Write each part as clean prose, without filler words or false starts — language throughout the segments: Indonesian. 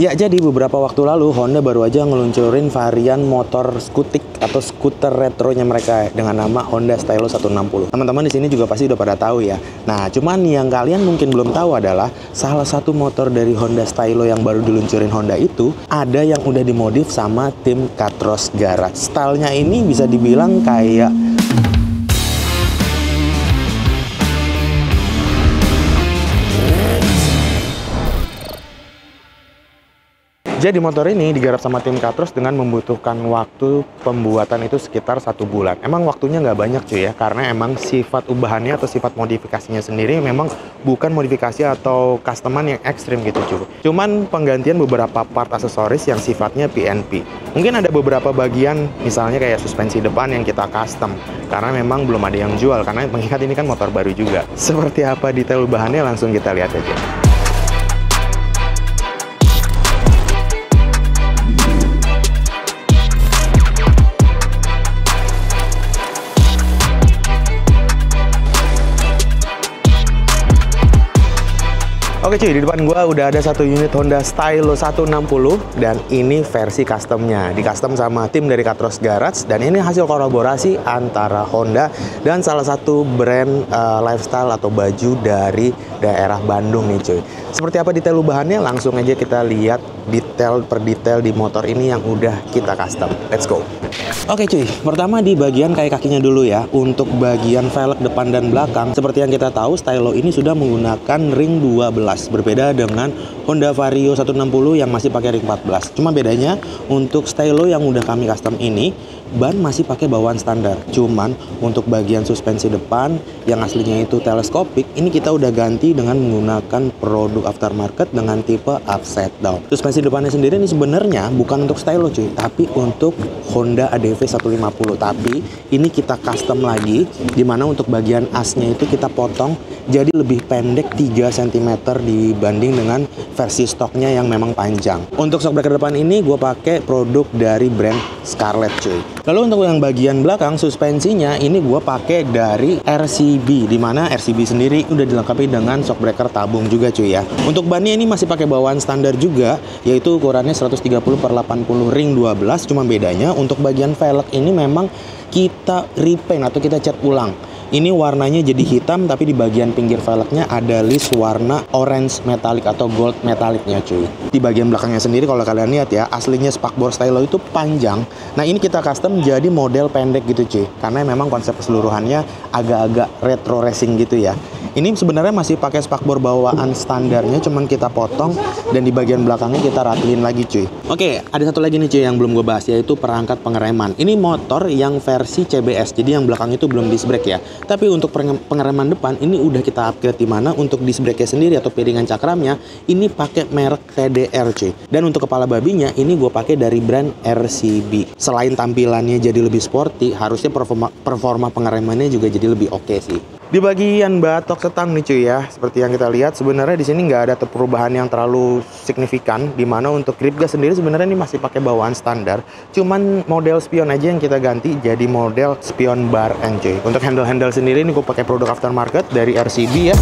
Ya, jadi beberapa waktu lalu Honda baru aja ngeluncurin varian motor skutik atau skuter retronya mereka dengan nama Honda Stylo 160. Teman-teman di sini juga pasti udah pada tahu ya. Nah, cuman yang kalian mungkin belum tahu adalah salah satu motor dari Honda Stylo yang baru diluncurin Honda itu ada yang udah dimodif sama tim Katros Garage. Stylenya ini bisa dibilang kayak jadi motor ini digarap sama tim Katros dengan membutuhkan waktu pembuatan itu sekitar 1 bulan. Emang waktunya nggak banyak cuy ya, karena emang sifat ubahannya atau sifat modifikasinya sendiri memang bukan modifikasi atau customan yang ekstrim gitu cuy. Cuman penggantian beberapa part aksesoris yang sifatnya PNP. Mungkin ada beberapa bagian misalnya kayak suspensi depan yang kita custom, karena memang belum ada yang jual, karena mengingat ini kan motor baru juga. Seperti apa detail ubahannya langsung kita lihat aja. Oke cuy, di depan gua udah ada satu unit Honda Stylo 160 dan ini versi customnya. Di custom sama tim dari Katros Garage dan ini hasil kolaborasi antara Honda dan salah satu brand lifestyle atau baju dari daerah Bandung nih cuy. Seperti apa detail ubahannya? Langsung aja kita lihat detail per detail di motor ini yang udah kita custom. Let's go. Oke cuy, pertama di bagian kakinya dulu ya. Untuk bagian velg depan dan belakang, seperti yang kita tahu Stylo ini sudah menggunakan ring 12. Berbeda dengan Honda Vario 160 yang masih pakai ring 14. Cuma bedanya untuk Stylo yang udah kami custom ini, ban masih pakai bawaan standar. Cuman untuk bagian suspensi depan yang aslinya itu teleskopik, ini kita udah ganti dengan menggunakan produk aftermarket dengan tipe upside down. Suspensi depannya sendiri ini sebenarnya bukan untuk Stylo cuy, tapi untuk Honda ADV 150. Tapi ini kita custom lagi, dimana untuk bagian asnya itu kita potong jadi lebih pendek 3 cm dibanding dengan versi stoknya yang memang panjang. Untuk shock breaker depan ini gue pakai produk dari brand Scarlett cuy. Lalu untuk yang bagian belakang suspensinya ini gue pakai dari RCB, dimana RCB sendiri udah dilengkapi dengan shock breaker tabung juga cuy ya. Untuk bannya ini masih pakai bawaan standar juga, yaitu ukurannya 130/80 ring 12. Cuma bedanya untuk bagian velg ini memang kita repaint atau kita cat ulang. Ini warnanya jadi hitam, tapi di bagian pinggir velgnya ada list warna orange metallic atau gold metallicnya cuy. Di bagian belakangnya sendiri kalau kalian lihat ya, aslinya spakbor Stylo itu panjang. Nah ini kita custom jadi model pendek gitu cuy, karena memang konsep keseluruhannya agak-agak retro racing gitu ya. Ini sebenarnya masih pakai spakbor bawaan standarnya, cuman kita potong dan di bagian belakangnya kita rapiin lagi cuy. Oke, ada satu lagi nih cuy yang belum gue bahas, yaitu perangkat pengereman. Ini motor yang versi CBS, jadi yang belakang itu belum disc brake ya. Tapi untuk pengereman depan ini udah kita upgrade, di mana untuk disc brake sendiri atau piringan cakramnya ini pakai merek TDR cuy. Dan untuk kepala babinya ini gue pakai dari brand RCB. Selain tampilannya jadi lebih sporty, harusnya performa pengeremannya juga jadi lebih oke sih. Di bagian batok setang nih cuy ya, seperti yang kita lihat sebenarnya di sini nggak ada perubahan yang terlalu signifikan, di mana untuk grip gas sendiri sebenarnya ini masih pakai bawaan standar. Cuman model spion aja yang kita ganti jadi model spion bar end cuy. Untuk handle-handle sendiri ini gue pakai produk aftermarket dari RCB ya.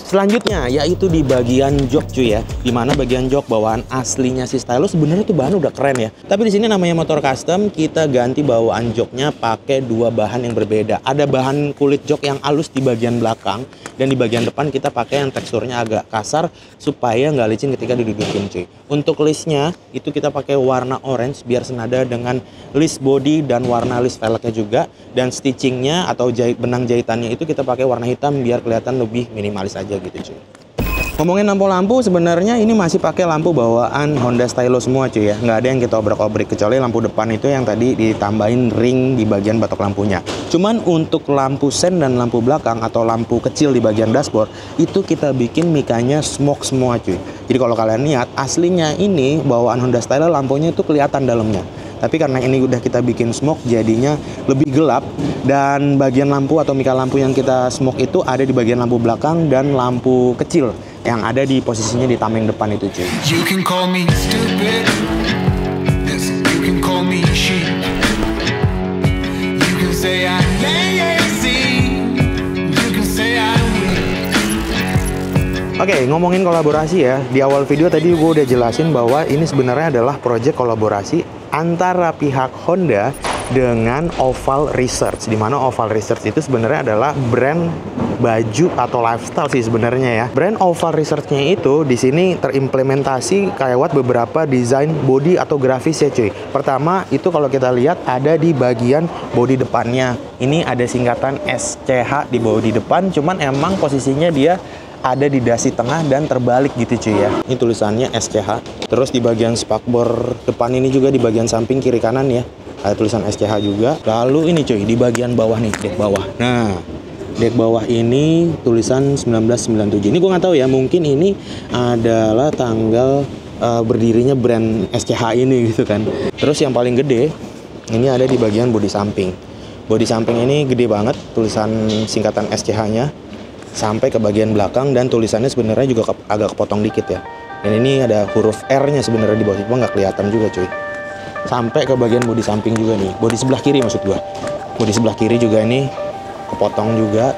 Selanjutnya yaitu di bagian jok cuy ya, dimana bagian jok bawaan aslinya si Stylo sebenarnya tuh bahan udah keren ya. Tapi di sini namanya motor custom, kita ganti bawaan joknya pakai 2 bahan yang berbeda. Ada bahan kulit jok yang halus di bagian belakang dan di bagian depan kita pakai yang teksturnya agak kasar supaya nggak licin ketika didudukin cuy. Untuk listnya itu kita pakai warna orange biar senada dengan list body dan warna list velgnya juga, dan stitchingnya atau benang jahitannya itu kita pakai warna hitam biar kelihatan lebih minimalis aja gitu cuy. Ngomongin lampu-lampu, sebenarnya ini masih pakai lampu bawaan Honda Stylo semua cuy ya. Nggak ada yang kita obrak-obrik, kecuali lampu depan itu yang tadi ditambahin ring di bagian batok lampunya. Cuman untuk lampu sen dan lampu belakang atau lampu kecil di bagian dashboard itu kita bikin mikanya smoke semua cuy. Jadi kalau kalian lihat aslinya ini bawaan Honda Stylo lampunya itu kelihatan dalamnya. Tapi karena ini udah kita bikin smoke jadinya lebih gelap, dan bagian lampu atau mika lampu yang kita smoke itu ada di bagian lampu belakang dan lampu kecil yang ada di posisinya di tameng depan itu cuy. You can call me stupid. Yes, you can call me sheep. You can say I Oke, ngomongin kolaborasi ya. Di awal video tadi gue udah jelasin bahwa ini sebenarnya adalah proyek kolaborasi antara pihak Honda dengan Oval Research. Di mana Oval Research itu sebenarnya adalah brand baju atau lifestyle sih sebenarnya ya. Brand Oval Research-nya itu di sini terimplementasi kayak beberapa desain body atau grafis ya cuy. Pertama itu kalau kita lihat ada di bagian body depannya. Ini ada singkatan SCH di body depan, cuman emang posisinya dia ada di dasi tengah dan terbalik gitu cuy ya. Ini tulisannya SCH. Terus di bagian spakbor depan ini juga di bagian samping kiri kanan ya, ada tulisan SCH juga. Lalu ini cuy, di bagian bawah nih, dek bawah. Nah, dek bawah ini tulisan 1997. Ini gue nggak tahu ya, mungkin ini adalah tanggal berdirinya brand SCH ini gitu kan. Terus yang paling gede, ini ada di bagian bodi samping. Bodi samping ini gede banget, tulisan singkatan SCH-nya. Sampai ke bagian belakang dan tulisannya sebenarnya juga agak kepotong dikit ya. Dan ini ada huruf R-nya sebenarnya di bawah, cuma nggak kelihatan juga cuy. Sampai ke bagian bodi samping juga nih, bodi sebelah kiri maksud gua. Bodi sebelah kiri juga ini kepotong juga,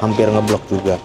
hampir ngeblok juga.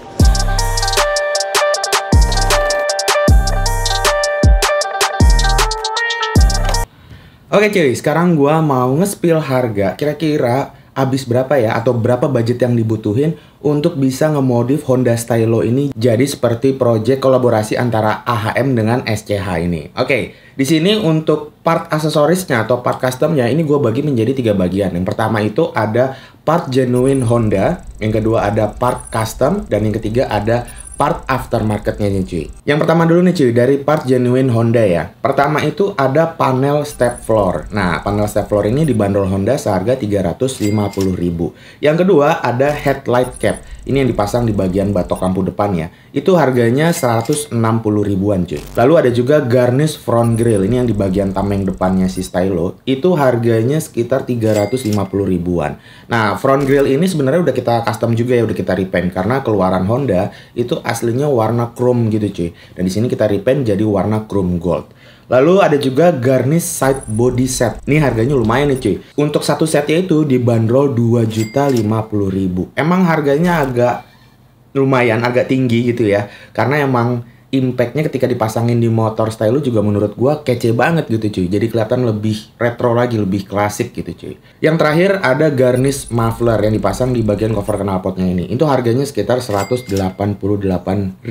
Oke cuy, sekarang gua mau nge-spill harga. Kira-kira habis berapa ya, atau berapa budget yang dibutuhin untuk bisa ngemodif Honda Stylo ini jadi seperti project kolaborasi antara AHM dengan SCH ini. Oke, di sini untuk part aksesorisnya atau part customnya ini gue bagi menjadi 3 bagian. Yang pertama itu ada part genuine Honda, yang kedua ada part custom, dan yang ketiga ada part aftermarketnya nih cuy. Yang pertama dulu nih cuy, dari part genuine Honda ya. Pertama itu ada panel step floor. Nah, panel step floor ini dibanderol Honda seharga 350.000. Yang kedua ada headlight cap. Ini yang dipasang di bagian batok lampu depan ya. Itu harganya 160 ribuan cuy. Lalu ada juga garnish front grille. Ini yang di bagian tameng depannya si Stylo. Itu harganya sekitar 350 ribuan. Nah, front grille ini sebenarnya udah kita custom juga ya, udah kita repaint. Karena keluaran Honda itu aslinya warna chrome gitu cuy. Dan di sini kita repaint jadi warna chrome gold. Lalu ada juga garnish side body set. Ini harganya lumayan nih cuy. Untuk satu setnya itu dibanderol 2.050.000. Emang harganya agak lumayan, agak tinggi gitu ya. Karena emang impactnya ketika dipasangin di motor Stylo juga menurut gua kece banget gitu cuy. Jadi kelihatan lebih retro lagi, lebih klasik gitu cuy. Yang terakhir ada garnish muffler yang dipasang di bagian cover knalpotnya ini. Itu harganya sekitar 188.000.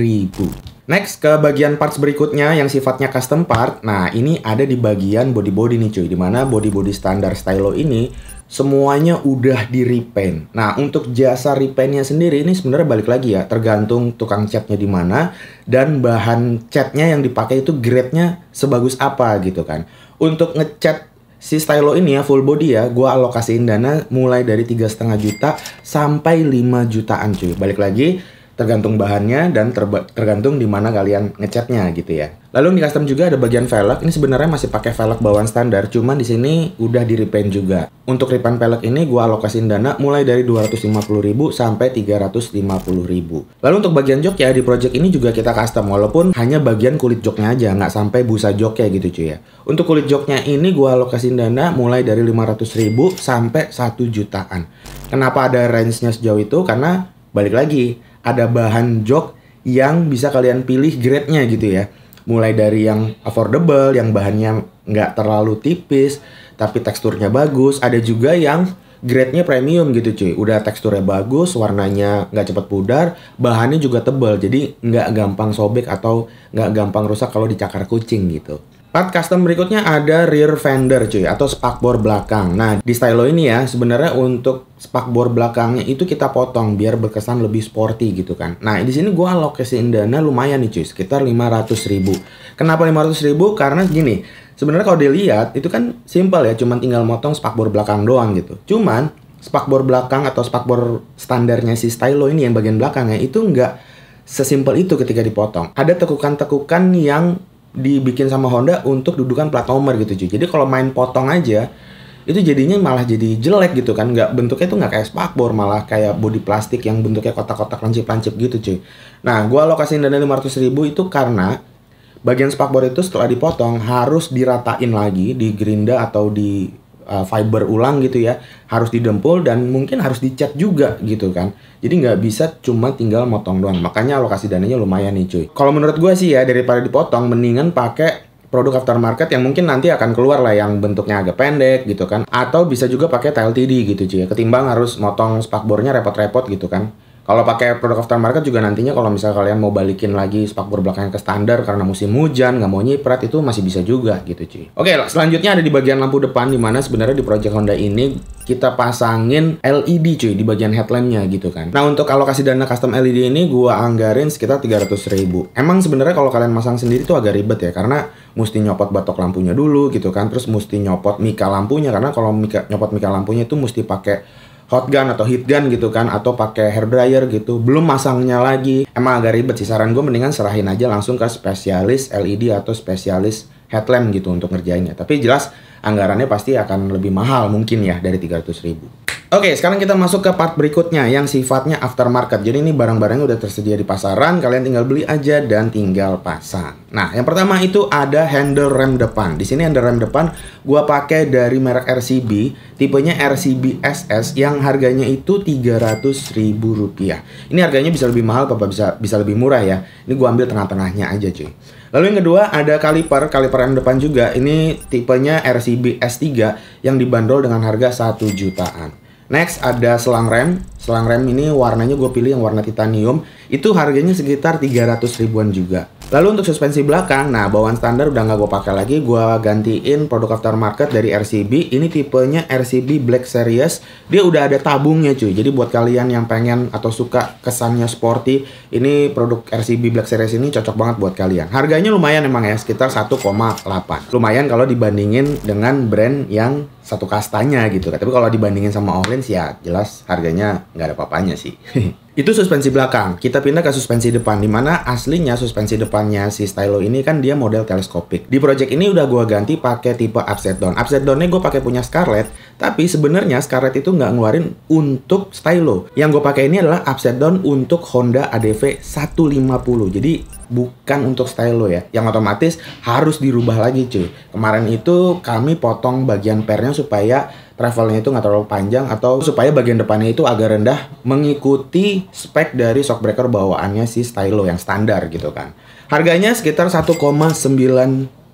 Next ke bagian parts berikutnya yang sifatnya custom part. Nah, ini ada di bagian body-body nih cuy, dimana body-body standar Stylo ini semuanya udah di repaint. Nah, untuk jasa repaintnya sendiri ini sebenarnya balik lagi ya, tergantung tukang catnya di mana dan bahan catnya yang dipakai itu grade-nya sebagus apa gitu kan. Untuk ngecat si Stylo ini ya full body ya, gua alokasiin dana mulai dari 3,5 juta sampai 5 jutaan cuy. Balik lagi tergantung bahannya dan tergantung di mana kalian ngecatnya gitu ya. Lalu di custom juga ada bagian velg. Ini sebenarnya masih pakai velg bawaan standar, cuman di sini udah di repaint juga. Untuk repaint velg ini gua alokasiin dana mulai dari 250.000 sampai 350.000. Lalu untuk bagian jok ya, di project ini juga kita custom walaupun hanya bagian kulit joknya aja, nggak sampai busa joknya gitu cuy ya. Untuk kulit joknya ini gua alokasiin dana mulai dari 500.000 sampai 1 jutaan. Kenapa ada range-nya sejauh itu? Karena balik lagi ada bahan jok yang bisa kalian pilih grade-nya gitu ya. Mulai dari yang affordable, yang bahannya nggak terlalu tipis, tapi teksturnya bagus. Ada juga yang grade-nya premium gitu cuy. Udah teksturnya bagus, warnanya nggak cepet pudar, bahannya juga tebal. Jadi nggak gampang sobek atau nggak gampang rusak kalau dicakar kucing gitu. Part custom berikutnya ada rear fender cuy, atau spakbor belakang. Nah, di Stylo ini ya, sebenarnya untuk spakbor belakangnya itu kita potong biar berkesan lebih sporty gitu kan. Nah, di sini gua alokasiin dana lumayan nih cuy, sekitar 500.000. Kenapa 500.000? Karena gini, sebenarnya kalau dilihat itu kan simpel ya, cuman tinggal motong spakbor belakang doang gitu. Cuman spakbor belakang atau spakbor standarnya si Stylo ini yang bagian belakangnya itu nggak sesimpel itu ketika dipotong. Ada tekukan-tekukan yang dibikin sama Honda untuk dudukan plat nomor gitu cuy. Jadi kalau main potong aja itu jadinya malah jadi jelek gitu kan. Bentuknya tuh nggak kayak spakbor, malah kayak bodi plastik yang bentuknya kotak-kotak lancip-lancip gitu cuy. Nah, gua alokasiin dana 500.000 itu karena bagian spakbor itu setelah dipotong harus diratain lagi di gerinda atau di fiber ulang gitu ya, harus didempul dan mungkin harus dicat juga gitu kan. Jadi nggak bisa cuma tinggal motong doang. Makanya alokasi dananya lumayan nih cuy. Kalau menurut gue sih ya, daripada dipotong, mendingan pakai produk aftermarket yang mungkin nanti akan keluar lah, yang bentuknya agak pendek gitu kan. Atau bisa juga pakai TLTD gitu cuy ya, ketimbang harus motong spakbornya repot-repot gitu kan. Kalau pakai produk aftermarket juga nantinya kalau misalnya kalian mau balikin lagi spakbor belakangnya ke standar karena musim hujan, nggak mau nyiprat, itu masih bisa juga gitu cuy. Oke, selanjutnya ada di bagian lampu depan, dimana sebenarnya di project Honda ini kita pasangin LED cuy di bagian headlampnya gitu kan. Nah, untuk alokasi dana custom LED ini gua anggarin sekitar 300.000. Emang sebenarnya kalau kalian masang sendiri tuh agak ribet ya, karena mesti nyopot batok lampunya dulu gitu kan, terus mesti nyopot mika lampunya, karena kalau nyopot mika lampunya itu mesti pakai hot gun atau heat gun gitu kan, atau pakai hair dryer gitu, belum masangnya lagi. Emang agak ribet sih, saran gue mendingan serahin aja langsung ke spesialis LED atau spesialis headlamp gitu untuk ngerjainnya. Tapi jelas anggarannya pasti akan lebih mahal mungkin ya dari 300.000. Oke, sekarang kita masuk ke part berikutnya yang sifatnya aftermarket. Jadi ini barang-barangnya udah tersedia di pasaran, kalian tinggal beli aja dan tinggal pasang. Nah, yang pertama itu ada handle rem depan. Di sini handle rem depan gua pakai dari merek RCB, tipenya RCB SS yang harganya itu Rp300.000. Ini harganya bisa lebih mahal apa bisa lebih murah ya. Ini gua ambil tengah-tengahnya aja cuy. Lalu yang kedua ada kaliper rem depan juga. Ini tipenya RCB S3 yang dibanderol dengan harga 1 jutaan. Next ada selang rem ini warnanya gue pilih yang warna titanium, itu harganya sekitar 300 ribuan juga. Lalu untuk suspensi belakang, nah bawaan standar udah nggak gue pakai lagi, gue gantiin produk aftermarket dari RCB. Ini tipenya RCB Black Series, dia udah ada tabungnya cuy. Jadi buat kalian yang pengen atau suka kesannya sporty, ini produk RCB Black Series ini cocok banget buat kalian. Harganya lumayan emang ya, sekitar 1,8. Lumayan kalau dibandingin dengan brand yang satu kastanya gitu. Tapi kalau dibandingin sama Orange ya jelas harganya nggak ada apa-apanya sih. Itu suspensi belakang. Kita pindah ke suspensi depan, dimana aslinya suspensi depannya si Stylo ini kan dia model teleskopik. Di project ini udah gue ganti pakai tipe upside down. Upside downnya gue pakai punya Scarlett, tapi sebenarnya Scarlett itu nggak ngeluarin untuk Stylo. Yang gue pakai ini adalah upside down untuk Honda ADV 150. Jadi bukan untuk Stylo ya, yang otomatis harus dirubah lagi cuy. Kemarin itu kami potong bagian pernya supaya travelnya itu nggak terlalu panjang, atau supaya bagian depannya itu agak rendah mengikuti spek dari shockbreaker bawaannya si Stylo yang standar gitu kan. Harganya sekitar 1,9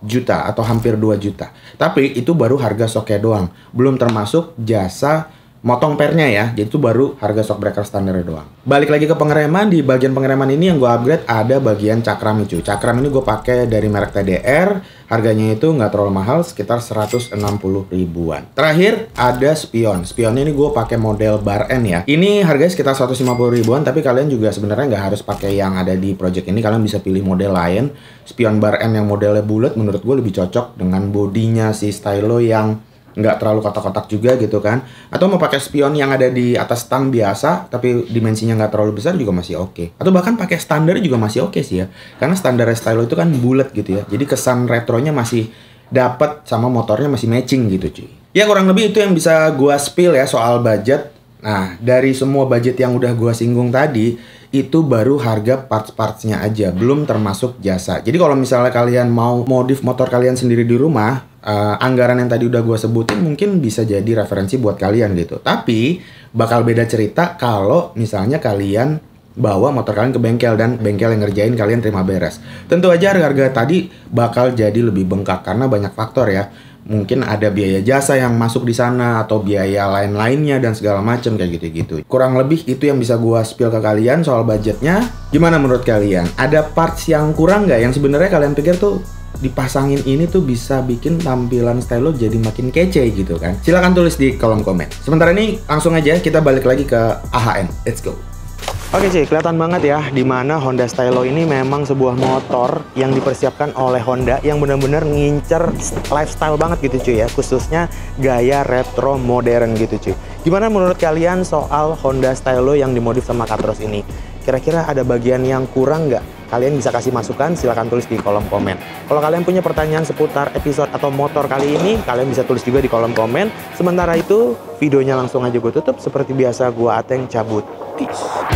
juta atau hampir 2 juta. Tapi itu baru harga shocknya doang, belum termasuk jasa motong pernya ya. Jadi itu baru harga shockbreaker standar doang. Balik lagi ke pengereman, di bagian pengereman ini yang gue upgrade ada bagian cakram cuy. Cakram ini gue pakai dari merek TDR. Harganya itu nggak terlalu mahal, sekitar 160 ribuan. Terakhir ada spion. Spionnya ini gue pakai model bar N ya. Ini harganya sekitar 150 ribuan, tapi kalian juga sebenarnya nggak harus pakai yang ada di project ini. Kalian bisa pilih model lain. Spion bar N yang modelnya bulat menurut gue lebih cocok dengan bodinya si Stylo yang nggak terlalu kotak-kotak juga gitu kan. Atau mau pakai spion yang ada di atas stang biasa tapi dimensinya nggak terlalu besar juga masih oke. Atau bahkan pakai standar juga masih oke sih ya, karena standar Stylo itu kan bulat gitu ya, jadi kesan retronya masih dapat sama motornya masih matching gitu cuy. Ya kurang lebih itu yang bisa gua spill ya soal budget. Nah, dari semua budget yang udah gua singgung tadi, itu baru harga parts-partsnya aja, belum termasuk jasa. Jadi kalau misalnya kalian mau modif motor kalian sendiri di rumah, anggaran yang tadi udah gue sebutin mungkin bisa jadi referensi buat kalian gitu. Tapi bakal beda cerita kalau misalnya kalian bawa motor kalian ke bengkel dan bengkel yang ngerjain kalian terima beres. Tentu aja harga tadi bakal jadi lebih bengkak karena banyak faktor ya. Mungkin ada biaya jasa yang masuk di sana atau biaya lain-lainnya dan segala macam kayak gitu-gitu. Kurang lebih itu yang bisa gua spill ke kalian soal budgetnya. Gimana menurut kalian? Ada parts yang kurang nggak yang sebenarnya kalian pikir tuh dipasangin ini tuh bisa bikin tampilan Stylo jadi makin kece gitu kan? Silahkan tulis di kolom komen. Sementara ini langsung aja kita balik lagi ke AHN. Let's go. Oke cuy, kelihatan banget ya dimana Honda Stylo ini memang sebuah motor yang dipersiapkan oleh Honda yang benar-benar ngincer lifestyle banget gitu cuy ya, khususnya gaya retro modern gitu cuy. Gimana menurut kalian soal Honda Stylo yang dimodif sama Katros ini? Kira-kira ada bagian yang kurang nggak? Kalian bisa kasih masukan, silahkan tulis di kolom komen. Kalau kalian punya pertanyaan seputar episode atau motor kali ini, kalian bisa tulis juga di kolom komen. Sementara itu, videonya langsung aja gue tutup. Seperti biasa, gue Ateng cabut. Peace.